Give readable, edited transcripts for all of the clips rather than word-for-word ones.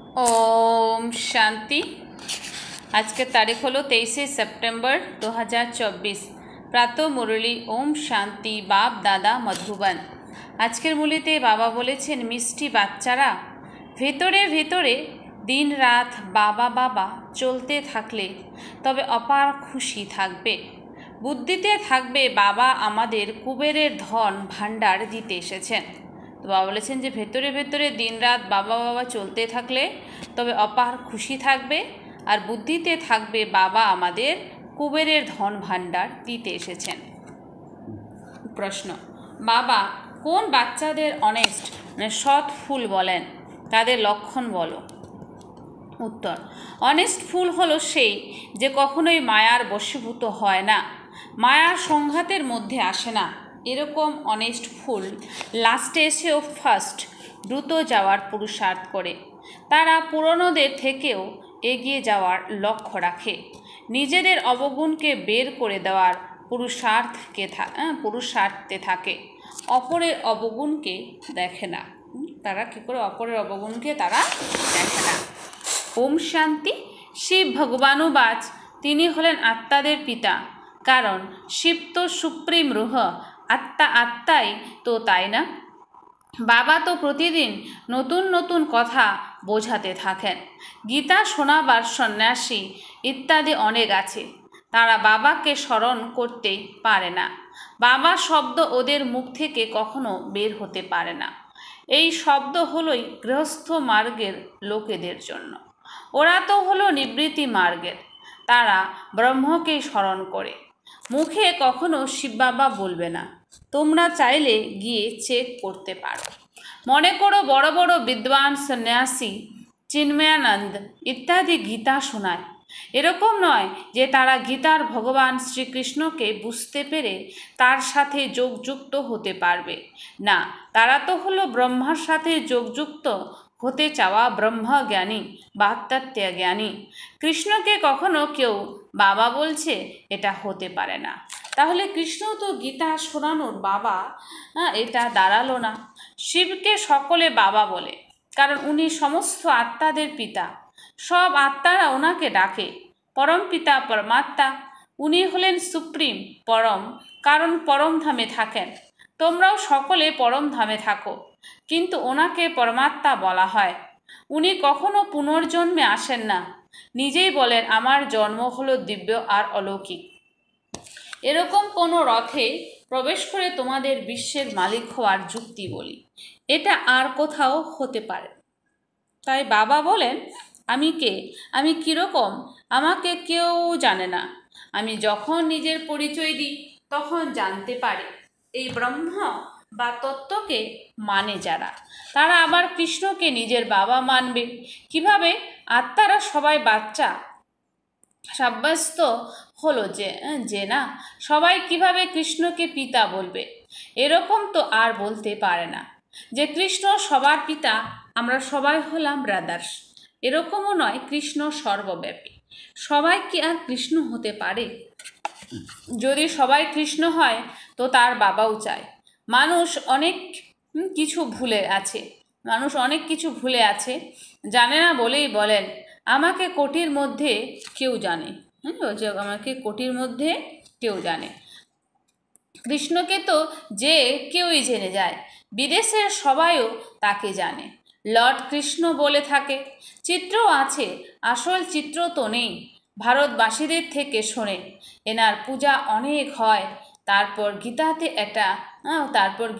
ओम शांति। आज के तारीख हलो 23 सेप्टेम्बर 2024। प्रातः मुरली ओम शांति बाप दादा मधुबन। आजकेर मुरलीते बाबा बोलेछेन मिष्टि बाच्चारा भेतरे भेतरे दिन रात बाबा बाबा चलते थाकले तबे अपार खुशी थाकबे, बुद्धिते थाकबे बाबा आमादेर कुबेरेर धन भाण्डार दिते एसेछेन। तो बाबा बोलेছেন যে ভেতরে ভেতরে দিনরাত বাবা বাবা চলতে থাকলে তবে অপার খুশি থাকবে আর বুদ্ধিতে থাকবে বাবা আমাদের কুবেরের ধন ভাণ্ডার দিতে এসেছেন। প্রশ্ন, বাবা কোন বাচ্চাদের অনেস্ট সৎ ফুল বলেন, তাদের লক্ষণ বলো। উত্তর, অনেস্ট ফুল হলো সেই যে কখনোই মায়ার বশীভূত হয় না, মায়ার সংঘাতের মধ্যে আসে না। এরকম অনেস্ট ফুল লাস্টে এসেও ফার্স্ট দ্রুত যাওয়ার পুরুষার্থ করে। তারা পুরনোদের থেকেও এগিয়ে যাওয়ার লক্ষ্য রাখে, নিজেদের অবগুণকে বের করে দেওয়ার পুরুষার্থে থাকে, অপরের অবগুণকে দেখে না। তারা কী করে অপরের অবগুণকে তারা দেখে না। ওম শান্তি। শিব ভগবানুবাচ তিনি হলেন আত্মাদের পিতা, কারণ শিব তো সুপ্রিম রূহ, আত্মা আত্মাই তো, তাই না? বাবা তো প্রতিদিন নতুন নতুন কথা বোঝাতে থাকেন। গীতা শোনাবার সন্ন্যাসী ইত্যাদি অনেক আছে, তারা বাবাকে স্মরণ করতে পারে না। বাবা শব্দ ওদের মুখ থেকে কখনো বের হতে পারে না। এই শব্দ হলোই গৃহস্থ মার্গের লোকেদের জন্য। ওরা তো হলো নিবৃত্তি মার্গের, তারা ব্রহ্মকে স্মরণ করে। মুখে কখনো শিব বাবা বলবে না, তোমরা চাইলে গিয়ে চেক করতে পারো। মনে করো বড় বড় বিদ্বান সন্ন্যাসী চিন্ময়ানন্দ ইত্যাদি গীতা শোনায়। এরকম নয় যে তারা গীতার ভগবান শ্রীকৃষ্ণকে বুঝতে পেরে তার সাথে যোগযুক্ত হতে পারবে না, তারা তো হলো ব্রহ্মার সাথে যোগযুক্ত হতে চাওয়া ব্রহ্মজ্ঞানী বা তত্ত্বজ্ঞানী। কৃষ্ণকে কখনো কেউ বাবা বলছে এটা হতে পারে না। তাহলে কৃষ্ণ তো গীতা শোনানোর বাবা, এটা দাঁড়ালো না। শিবকে সকলে বাবা বলে, কারণ উনি সমস্ত আত্মাদের পিতা। সব আত্মারা ওনাকে ডাকে পরম পিতা পরমাত্মা। উনি হলেন সুপ্রিম পরম, কারণ পরম ধামে থাকেন। তোমরাও সকলে পরম ধামে থাকো, কিন্তু ওনাকে পরমাত্মা বলা হয়। উনি কখনো পুনর্জন্মে আসেন না, নিজেই বলেন আমার জন্ম হলো দিব্য আর অলৌকিক। এরকম কোনো রথে প্রবেশ করে তোমাদের বিশ্বের মালিক হওয়ার যুক্তি বলি, এটা আর কোথাও হতে পারে। তাই বাবা বলেন আমি কে, আমি কীরকম, আমাকে কেউ জানে না। আমি যখন নিজের পরিচয় দিই তখন জানতে পারে এই ব্রহ্ম বা তত্ত্বকে মানে যারা, তারা আবার কৃষ্ণকে নিজের বাবা মানবে। কিভাবে? আত্মারা সবাই বাচ্চা সাব্যস্ত হলো যে না, সবাই কিভাবে কৃষ্ণকে পিতা বলবে? এরকম তো আর বলতে পারে না যে কৃষ্ণ সবার পিতা, আমরা সবাই হলাম ব্রাদার্স। এরকমও নয় কৃষ্ণ সর্বব্যাপী। সবাই কি আর কৃষ্ণ হতে পারে? যদি সবাই কৃষ্ণ হয় তো তার বাবাও চায়। মানুষ অনেক কিছু ভুলে আছে, জানে না বলেই বলেন আমাকে কোটির মধ্যে কেউ জানে। আমাকে কোটির মধ্যে কেউ জানে। কৃষ্ণকে তো যে কেউই জেনে যায়, বিদেশের সবাইও তাকে জানে। লর্ড কৃষ্ণ বলে থাকে। চিত্রও আছে, আসল চিত্র তো নেই। ভারতবাসীদের থেকে শোনে এনার পূজা অনেক হয়। তারপর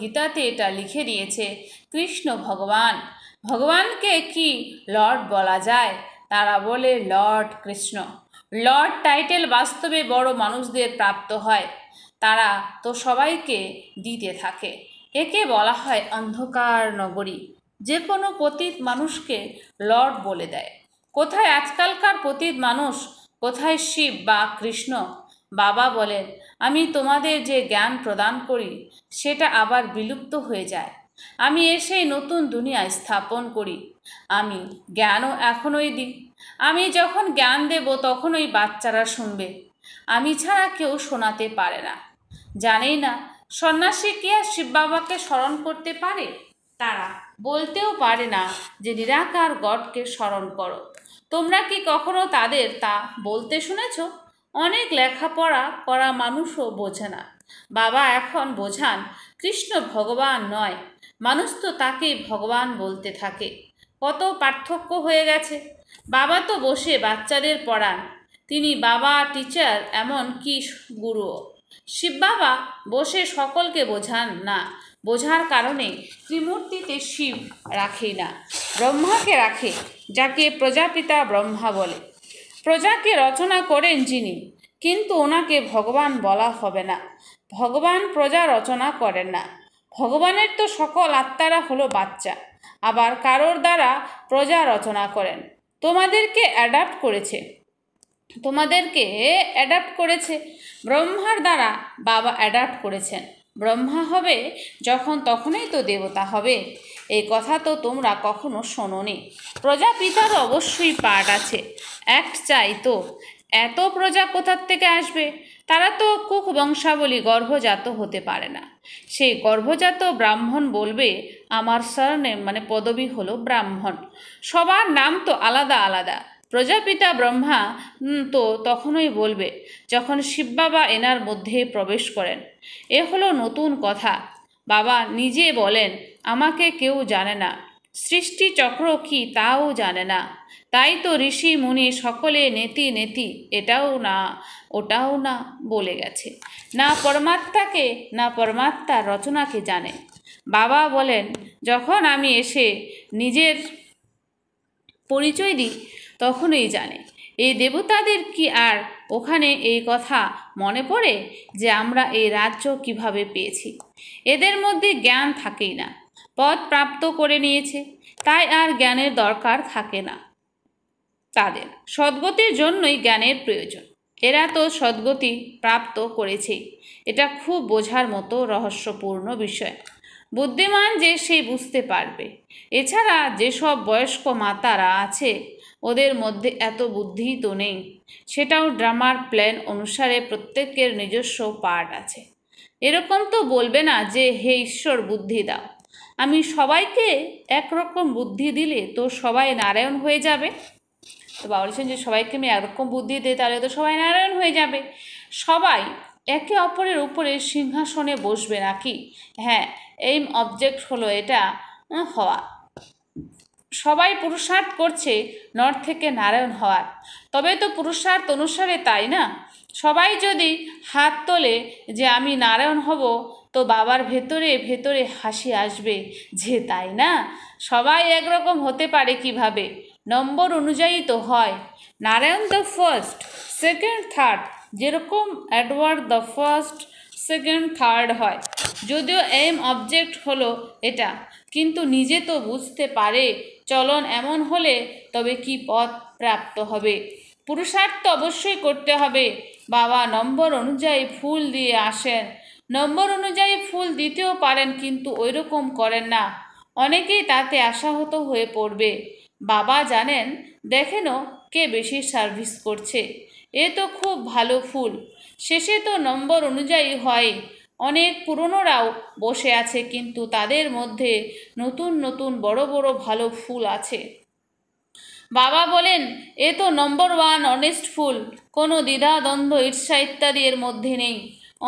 গীতাতে এটা লিখে দিয়েছে কৃষ্ণ ভগবান। ভগবানকে কি লর্ড বলা যায়? তারা বলে লর্ড কৃষ্ণ। লর্ড টাইটেল বাস্তবে বড় মানুষদের প্রাপ্ত হয়, তারা তো সবাইকে দিতে থাকে। একে বলা হয় অন্ধকার নগরী। যে কোনো পতিত মানুষকে লর্ড বলে দেয়। কোথায় আজকালকার পতিত মানুষ, কোথায় শিব বা কৃষ্ণ? বাবা বলেন আমি তোমাদের যে জ্ঞান প্রদান করি সেটা আবার বিলুপ্ত হয়ে যায়। আমি এসেই নতুন দুনিয়া স্থাপন করি। আমি জ্ঞানও এখনই দিই। আমি যখন জ্ঞান দেব তখন ওই বাচ্চারা শুনবে, আমি ছাড়া কেউ শোনাতে পারে না। জানেই না সন্ন্যাসী কি আর শিব বাবাকে স্মরণ করতে পারে? তারা বলতেও পারে না যে নিরাকার গডকে স্মরণ করো। তোমরা কি কখনো তাদের তা বলতে শুনেছ? অনেক লেখাপড়া করা মানুষও বোঝে না। বাবা এখন বোঝান কৃষ্ণ ভগবান নয়, মানুষ তো তাকেই ভগবান বলতে থাকে। কত পার্থক্য হয়ে গেছে। বাবা তো বসে বাচ্চাদের পড়ান, তিনি বাবা টিচার, এমন কি গুরুও। শিব বাবা বসে সকলকে বোঝান না, বোঝার কারণে ত্রিমূর্তিতে শিব রাখেই না, ব্রহ্মাকে রাখে, যাকে প্রজাপিতা ব্রহ্মা বলে। প্রজাকে রচনা করেন যিনি, কিন্তু ওনাকে ভগবান বলা হবে না। ভগবান প্রজা রচনা করেন না। ভগবানের তো সকল আত্মারা হলো বাচ্চা, আবার কারোর দ্বারা প্রজা রচনা করেন। তোমাদেরকে অ্যাডাপ্ট করেছে ব্রহ্মার দ্বারা বাবা অ্যাডাপ্ট করেছেন। ব্রহ্মা হবে যখন তখনই তো দেবতা হবে। এই কথা তো তোমরা কখনো শোনোনি। প্রজাপিতার অবশ্যই পার্ট আছে, অ্যাক্ট চাই তো। এত প্রজা কোথার থেকে আসবে? তারা তো কুক বংশাবলী, গর্ভজাত হতে পারে না। সেই গর্ভজাত ব্রাহ্মণ বলবে আমার সারনেম মানে পদবী হলো ব্রাহ্মণ। সবার নাম তো আলাদা আলাদা। প্রজাপিতা ব্রহ্মা তো তখনই বলবে যখন শিব বাবা এনার মধ্যে প্রবেশ করেন। এ হলো নতুন কথা। বাবা নিজে বলেন আমাকে কেউ জানে না, সৃষ্টি চক্র কি তাও জানে না। তাই তো ঋষি মুনি সকলে নেতি নেতি, এটাও না ওটাও না বলে গেছে। না পরমাত্মাকে না পরমাত্মার রচনাকে জানে। বাবা বলেন যখন আমি এসে নিজের পরিচয় দিই তখনই জানে। এই দেবতাদের কি আর ওখানে এই কথা মনে পড়ে যে আমরা এই রাজ্য কিভাবে পেয়েছি? এদের মধ্যে জ্ঞান থাকেই না, পদ প্রাপ্ত করে নিয়েছে, তাই আর জ্ঞানের দরকার থাকে না। তাদের সদ্গতির জন্যই জ্ঞানের প্রয়োজন। এরা তো সদ্গতি প্রাপ্ত করেছেই। এটা খুব বোঝার মতো রহস্যপূর্ণ বিষয়। বুদ্ধিমান যে সেই বুঝতে পারবে। এছাড়া যেসব বয়স্ক মাতারা আছে ওদের মধ্যে এত বুদ্ধি তো নেই। সেটাও ড্রামার প্ল্যান অনুসারে প্রত্যেকের নিজস্ব পার্ট আছে। এরকম তো বলবে না যে হে ঈশ্বর বুদ্ধি দাও। আমি সবাইকে একরকম বুদ্ধি দিলে তো সবাই নারায়ণ হয়ে যাবে। তো বাবা বলছেন যে সবাইকে আমি একরকম বুদ্ধি দিই তাহলে তো সবাই নারায়ণ হয়ে যাবে। সবাই একে অপরের উপরে সিংহাসনে বসবে নাকি? হ্যাঁ, এইম অবজেক্ট হলো এটা হওয়া। সবাই পুরুষার্থ করছে নর থেকে নারায়ণ হওয়ার, তবে তো পুরুষার্থ অনুসারে, তাই না? সবাই যদি হাত তোলে যে আমি নারায়ণ হব, তো বাবার ভেতরে ভেতরে হাসি আসবে যে তাই না, সবাই একরকম হতে পারে কিভাবে? নম্বর অনুযায়ী তো হয়। Narayan the first, second, third, যেরকম Edward the first, second, third হয়। যদিও এইম অবজেক্ট হলো এটা, কিন্তু নিজে তো বুঝতে পারে চলন এমন হলে তবে কি পথ প্রাপ্ত হবে। পুরুষার্থ অবশ্যই করতে হবে। বাবা নম্বর অনুযায়ী ফুল দিয়ে আসেন, নম্বর অনুযায়ী ফুল দিতেও পারেন, কিন্তু ওই রকম করেন না। অনেকেই তাতে আশাহত হয়ে পড়বে। বাবা জানেন, দেখেনও কে বেশি সার্ভিস করছে। এ তো খুব ভালো ফুল, শেষে তো নম্বর অনুযায়ী হয়। অনেক পুরনোরাও বসে আছে, কিন্তু তাদের মধ্যে নতুন নতুন বড় বড় ভালো ফুল আছে। বাবা বলেন এ তো নম্বর ওয়ান অনেস্ট ফুল, কোনো দ্বিধা দ্বন্দ্ব ঈর্ষা ইত্যাদি এর মধ্যে নেই।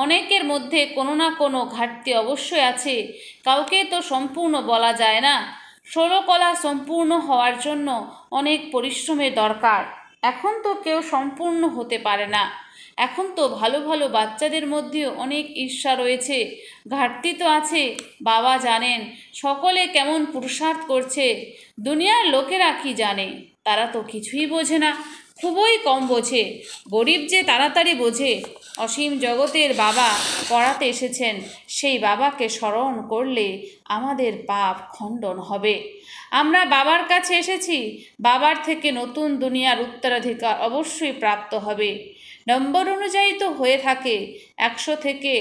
অনেকের মধ্যে কোনো না কোনো ঘাটতি অবশ্যই আছে, কাউকে তো সম্পূর্ণ বলা যায় না। 16 কলা সম্পূর্ণ হওয়ার জন্য অনেক পরিশ্রমের দরকার। এখন তো কেউ সম্পূর্ণ হতে পারে না। এখন তো ভালো ভালো বাচ্চাদের মধ্যেও অনেক ঈর্ষা রয়েছে, ঘাটতি তো আছে। বাবা জানেন সকলে কেমন পুরুষার্থ করছে। দুনিয়ার লোকেরা কি জানে? তারা তো কিছুই বোঝে না, খুবই কম বোঝে। গরিব যে তাড়াতাড়ি বোঝে। অসীম জগতের বাবা পড়াতে এসেছেন, সেই বাবাকে স্মরণ করলে আমাদের পাপ খণ্ডন হবে। আমরা বাবার কাছে এসেছি, বাবার থেকে নতুন দুনিয়ার উত্তরাধিকার অবশ্যই প্রাপ্ত হবে। নম্বর অনুযায়ী তো হয়ে থাকে। 100 থেকে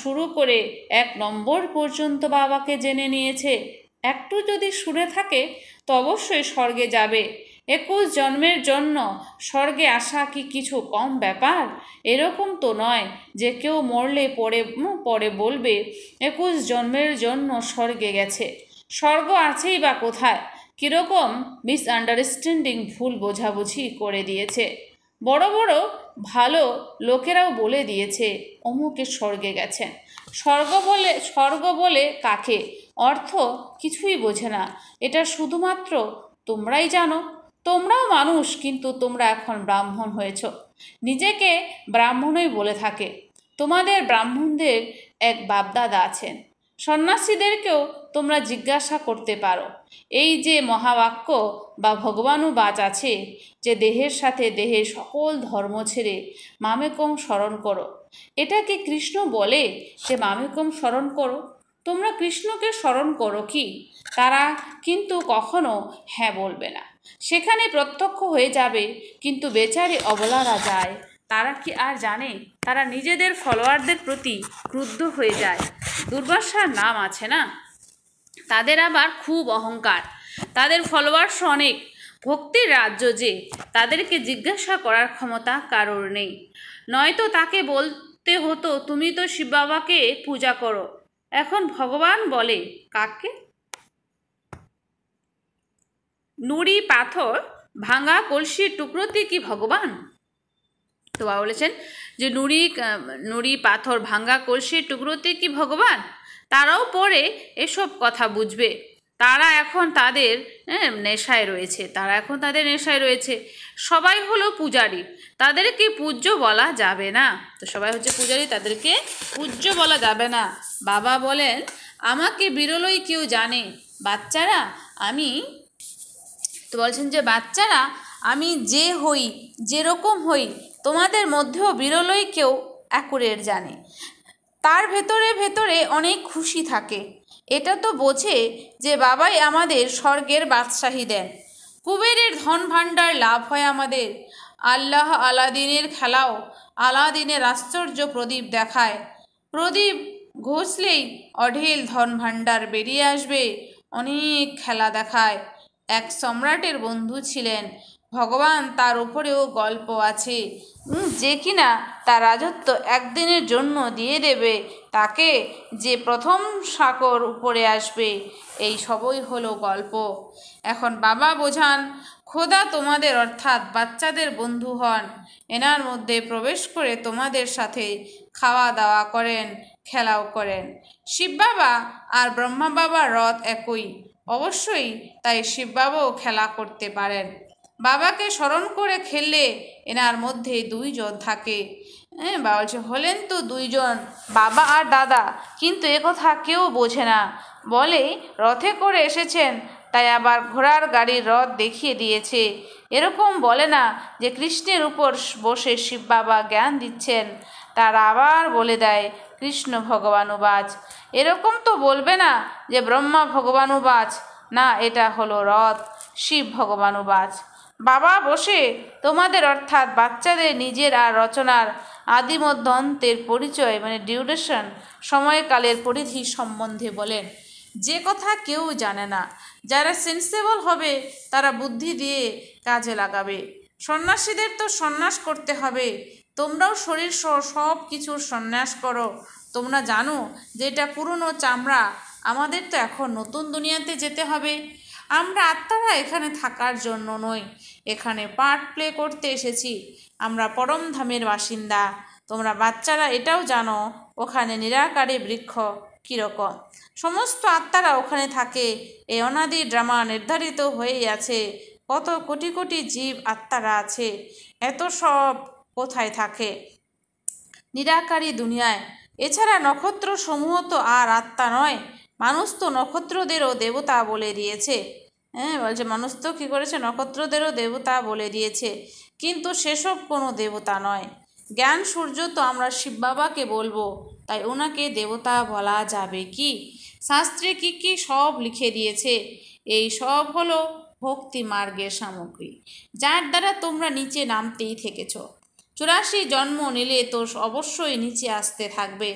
শুরু করে 1 নম্বর পর্যন্ত বাবাকে জেনে নিয়েছে। একটু যদি শুনে থাকে তো অবশ্যই স্বর্গে যাবে। 21 জন্মের জন্য স্বর্গে আসা কি কিছু কম ব্যাপার? এরকম তো নয় যে কেউ মরলে পরে বলবে 21 জন্মের জন্য স্বর্গে গেছে। স্বর্গ আছেই বা কোথায়? কীরকম মিসআন্ডারস্ট্যান্ডিং, ভুল বোঝাবুঝি করে দিয়েছে। বড় বড় ভালো লোকেরাও বলে দিয়েছে অমুকে স্বর্গে গেছেন। স্বর্গ বলে কাকে? অর্থ কিছুই বোঝে না। এটা শুধুমাত্র তোমরাই জানো। তোমরাও মানুষ, কিন্তু তোমরা এখন ব্রাহ্মণ হয়েছ। নিজেকে ব্রাহ্মণই বলে থাকে। তোমাদের ব্রাহ্মণদের এক বাপদাদা আছেন। সন্ন্যাসীদেরকেও তোমরা জিজ্ঞাসা করতে পারো। এই যে মহাবাক্য বা ভগবানুবাচ আছে যে দেহের সাথে দেহের সকল ধর্ম ছেড়ে মামেকম স্মরণ করো, এটা কি কৃষ্ণ বলে যে মামেকম স্মরণ করো? তোমরা কৃষ্ণকে স্মরণ করো কি? তারা কিন্তু কখনো হ্যাঁ বলবে না। সেখানে প্রত্যক্ষ হয়ে যাবে, কিন্তু বেচারি অবলারা যায়। তারা কি আর জানে? তারা নিজেদের ফলোয়ারদের প্রতি ক্রুদ্ধ হয়ে যায়। দুর্বাসার নাম আছে না, তাদের আবার খুব অহংকার। তাদের ফলোয়ার্স অনেক। ভক্তির রাজ্য যে, তাদেরকে জিজ্ঞাসা করার ক্ষমতা কারোর নেই। নয়তো তাকে বলতে হতো তুমি তো শিব বাবাকে পূজা করো। এখন ভগবান বলে কাকে? নুড়ি পাথর ভাঙা কলসির টুকরোতে কি ভগবান? তো বাবা বলেছেন যে নুড়ি পাথর ভাঙা কলসির টুকরোতে কি ভগবান? তারাও পরে এসব কথা বুঝবে। তারা এখন তাদের নেশায় রয়েছে। সবাই হলো পূজারী, তাদেরকে পূজ্য বলা যাবে না। তো সবাই হচ্ছে পূজারী, তাদেরকে পূজ্য বলা যাবে না। বাবা বলেন আমাকে বিরলই কেউ জানে। বাচ্চারা আমি তো বলছেন যে বাচ্চারা আমি যে হই, যেরকম হই, তোমাদের মধ্যেও বিরলই কেউ অ্যাকুরেট জানে। তার ভেতরে ভেতরে অনেক খুশি থাকে। এটা তো বোঝে যে বাবাই আমাদের স্বর্গের বাদশাহী দেন। কুবেরের ধন ভাণ্ডার লাভ হয় আমাদের। আল্লাহ আলাদিনের খেলাও, আলাদিনের আশ্চর্য প্রদীপ দেখায়। প্রদীপ ঘষলেই অঢেল ধন ভাণ্ডার বেরিয়ে আসবে। অনেক খেলা দেখায়। এক সম্রাটের বন্ধু ছিলেন ভগবান, তার উপরেও গল্প আছে যে কিনা তার রাজত্ব একদিনের জন্য দিয়ে দেবে তাকে, যে প্রথম সাগর উপরে আসবে। এই সবই হলো গল্প। এখন বাবা বোঝান খোদা তোমাদের অর্থাৎ বাচ্চাদের বন্ধু হন। এনার মধ্যে প্রবেশ করে তোমাদের সাথে খাওয়া দাওয়া করেন, খেলাও করেন। শিব বাবা আর ব্রহ্মা বাবার রথ একই অবশ্যই, তাই শিব বাবাও খেলা করতে পারেন। বাবাকে স্মরণ করে খেললে এনার মধ্যে দুইজন থাকে। বাবা বলছে হলেন তো দুইজন, বাবা আর দাদা, কিন্তু একথা কেউ বোঝে না। বলে রথে করে এসেছেন, তাই আবার ঘোড়ার গাড়ির রথ দেখিয়ে দিয়েছে। এরকম বলে না যে কৃষ্ণের উপর বসে শিব বাবা জ্ঞান দিচ্ছেন। তারা আবার বলে দেয় কৃষ্ণ ভগবানুবাচ। এরকম তো বলবে না যে ব্রহ্মা ভগবানুবাচ। না, এটা হলো রথ, শিব ভগবানুবাচ। বাবা বসে তোমাদের অর্থাৎ বাচ্চাদের নিজের আর রচনার আদিমধ্য অন্তের পরিচয় ডিউরেশন, সময়কালের পরিধি সম্বন্ধে বলেন, যে কথা কেউ জানে না। যারা সেন্সেবল হবে তারা বুদ্ধি দিয়ে কাজে লাগাবে। সন্ন্যাসীদের তো সন্ন্যাস করতে হবে। তোমরাও শরীর সহ সব কিছুর সন্ন্যাস করো। তোমরা জানো যে এটা পুরনো চামড়া। আমাদের তো এখন নতুন দুনিয়াতে যেতে হবে। আমরা আত্মারা এখানে থাকার জন্য নই, এখানে পার্ট প্লে করতে এসেছি। আমরা পরম ধামের বাসিন্দা। তোমরা বাচ্চারা এটাও জানো ওখানে নিরাকারী বৃক্ষ কীরকম। সমস্ত আত্মারা ওখানে থাকে। এই অনাদি ড্রামা নির্ধারিত হয়েই আছে। কত কোটি কোটি জীব আত্মারা আছে। এত সব কোথায় থাকে? নিরাকারী দুনিয়ায়। এছাড়া নক্ষত্র সমূহ তো আর আত্মা নয়। মানুষ তো নক্ষত্রদেরও দেবতা বলে দিয়েছে। বলছে মানুষ তো কী করেছে, নক্ষত্রদেরও দেবতা বলে দিয়েছে, কিন্তু সেসব কোনো দেবতা নয়। জ্ঞান সূর্য তো আমরা শিব বাবাকে বলবো, তাই ওনাকে দেবতা বলা যাবে কি? শাস্ত্রে কি কি সব লিখে দিয়েছে। এই সব হলো ভক্তি মার্গের সামগ্রী, যার দ্বারা তোমরা নিচে নামতেই থেকেছ। 84 জন্ম নিলে তো অবশ্যই নিচে আসতে থাকবে।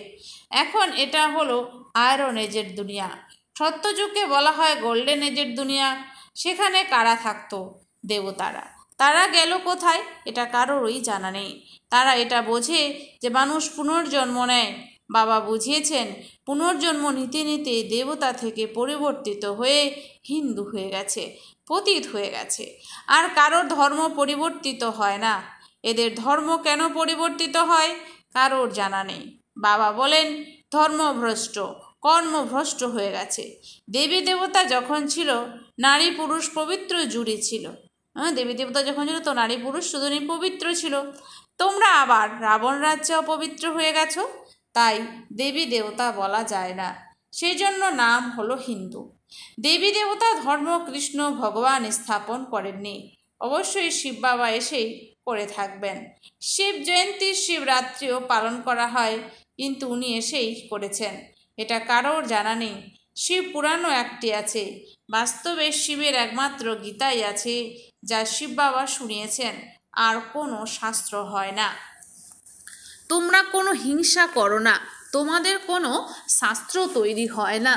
এখন এটা হলো আয়রন এজের দুনিয়া। সত্যযুগে বলা হয় গোল্ডেন এজের দুনিয়া। সেখানে কারা থাকতো? দেবতারা। তারা গেল কোথায় এটা কারোরই জানা নেই। তারা এটা বোঝে যে মানুষ পুনর্জন্ম নেয়, বাবা বুঝিয়েছেন পুনর্জন্ম নিতে নিতে দেবতা থেকে পরিবর্তিত হয়ে হিন্দু হয়ে গেছে, পতিত হয়ে গেছে। আর কারোর ধর্ম পরিবর্তিত হয় না। এদের ধর্ম কেন পরিবর্তিত হয় কারোর জানা নেই। বাবা বলেন ধর্মভ্রষ্ট, কর্মভ্রষ্ট হয়ে গেছে। দেবী দেবতা যখন ছিল নারী পুরুষ পবিত্র জুড়ি ছিল। দেবী দেবতা যখন ছিল তো নারী পুরুষ দুজনেই পবিত্র ছিল। তোমরা আবার রাবণ রাজ্যে অপবিত্র হয়ে গেছো, তাই দেবী দেবতা বলা যায় না, সেই জন্য নাম হলো হিন্দু। দেবী দেবতা ধর্ম কৃষ্ণ ভগবান স্থাপন করেননি, অবশ্যই শিব বাবা এসেই করে থাকবেন। শিব জয়ন্তী শিবরাত্রিও পালন করা হয়, কিন্তু উনি এসেই করেছেন, এটা কারোর জানা নেই। শিব পুরাণও একটি আছে, বাস্তবে শিবের একমাত্র গীতাই আছে যা শিব বাবা শুনিয়েছেন, আর কোনো শাস্ত্র হয় না। তোমরা কোনো হিংসা করো না, তোমাদের কোনো শাস্ত্র তৈরি হয় না।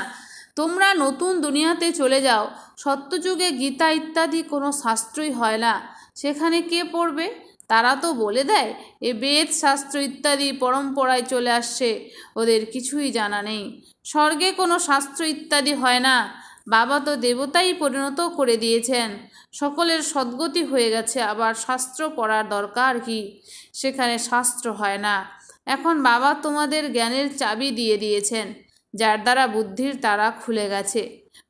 তোমরা নতুন দুনিয়াতে চলে যাও, সত্যযুগে গীতা ইত্যাদি কোনো শাস্ত্রই হয় না, সেখানে কে পড়বে? তারা তো বলে দেয় এ বেদ শাস্ত্র ইত্যাদি পরম্পরায় চলে আসছে, ওদের কিছুই জানা নেই। স্বর্গে কোনো শাস্ত্র ইত্যাদি হয় না, বাবা তো দেবতাই পরিণত করে দিয়েছেন, সকলের সদ্গতি হয়ে গেছে, আবার শাস্ত্র পড়ার দরকার কি? সেখানে শাস্ত্র হয় না। এখন বাবা তোমাদের জ্ঞানের চাবি দিয়ে দিয়েছেন, যার দ্বারা বুদ্ধির তালা খুলে গেছে।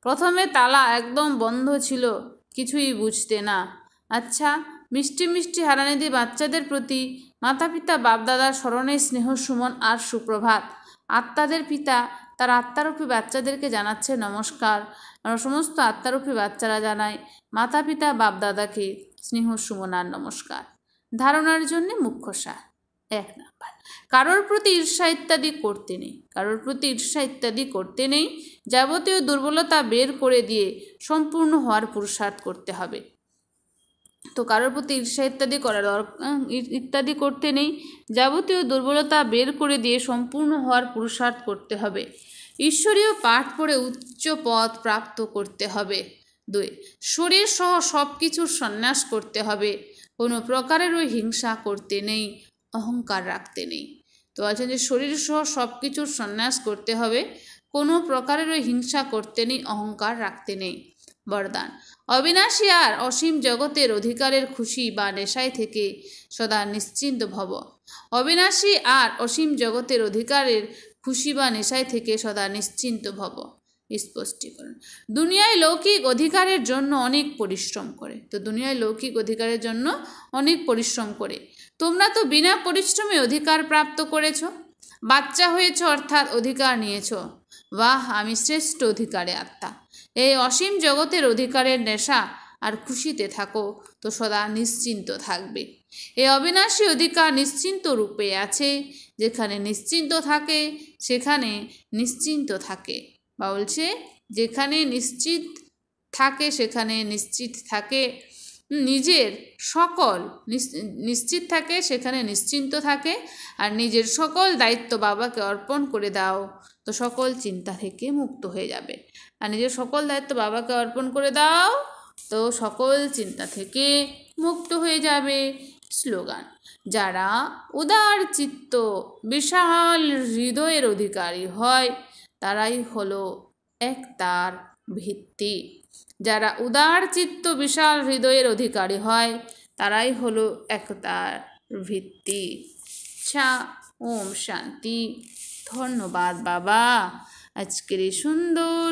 প্রথমে তালা একদম বন্ধ ছিল, কিছুই বুঝতে না। আচ্ছা, মিষ্টি মিষ্টি হারানিধি বাচ্চাদের প্রতি মাতা পিতা বাপদাদার স্মরণে স্নেহ সুমন আর সুপ্রভাত। আত্মাদের পিতা তার আত্মারূপী বাচ্চাদেরকে জানাচ্ছে নমস্কার। সমস্ত আত্মারূপী বাচ্চারা জানায় মাতা পিতা বাপদাদাকে স্নেহ সুমন আর নমস্কার। ধারণার জন্য মুখ্য সার। 1 নাম্বার, কারোর প্রতি ঈর্ষা ইত্যাদি করতে নেই। কারোর প্রতি ঈর্ষা ইত্যাদি করতে নেই। যাবতীয় দুর্বলতা বের করে দিয়ে সম্পূর্ণ হওয়ার পুরুষার্থ করতে হবে। তো কারোর প্রতি ঈর্ষা ইত্যাদি ইত্যাদি করতে নেই। যাবতীয় দুর্বলতা বের করে দিয়ে সম্পূর্ণ হওয়ার পুরুষার্থ করতে হবে। ঈশ্বরীয় পাঠ পড়ে উচ্চ পদ প্রাপ্ত করতে হবে। 2, শরীর সহ সব কিছুর সন্ন্যাস করতে হবে। কোনো প্রকারেরও হিংসা করতে নেই, অহংকার রাখতে নেই। তো বলছেন যে শরীর সহ সব কিছুর সন্ন্যাস করতে হবে, কোনো প্রকারেরও হিংসা করতে নেই, অহংকার রাখতে নেই। বরদান, অবিনাশী আর অসীম জগতের অধিকারের খুশি বা নেশায় থেকে সদা নিশ্চিন্ত ভব। অবিনাশী আর অসীম জগতের অধিকারের খুশি বা নেশায় থেকে সদা নিশ্চিন্ত ভব। স্পষ্টীকরণ, দুনিয়ায় লৌকিক অধিকারের জন্য অনেক পরিশ্রম করে। তো দুনিয়ায় লৌকিক অধিকারের জন্য অনেক পরিশ্রম করে। তোমরা তো বিনা পরিশ্রমে অধিকার প্রাপ্ত করেছ, বাচ্চা হয়েছ অর্থাৎ অধিকার নিয়েছ। বাহ, আমি শ্রেষ্ঠ অধিকারে আত্মা। এই অসীম জগতের অধিকারের নেশা আর খুশিতে থাকো, তো সদা নিশ্চিন্ত থাকবে। এই অবিনাশী অধিকার নিশ্চিন্ত রূপে আছে, যেখানে নিশ্চিন্ত থাকে সেখানে নিশ্চিন্ত থাকে। বা বলছে যেখানে নিশ্চিত থাকে সেখানে নিশ্চিত থাকে। নিজের সকল নিশ্চিত থাকে সেখানে নিশ্চিন্ত থাকে। আর নিজের সকল দায়িত্ব বাবাকে অর্পণ করে দাও, তো সকল চিন্তা থেকে মুক্ত হয়ে যাবে। আর নিজের সকল দায়িত্ব বাবাকে অর্পণ করে দাও, তো সকল চিন্তা থেকে মুক্ত হয়ে যাবে। স্লোগান, যারা উদার চিত্ত বিশাল হৃদয়ের অধিকারী হয় তারাই হলো একতার ভিত্তি। যারা উদার চিত্ত বিশাল হৃদয়ের অধিকারী হয় তারাই হলো একতার ভিত্তি। আচ্ছা, ওম শান্তি। ধন্যবাদ বাবা আজকের এই সুন্দর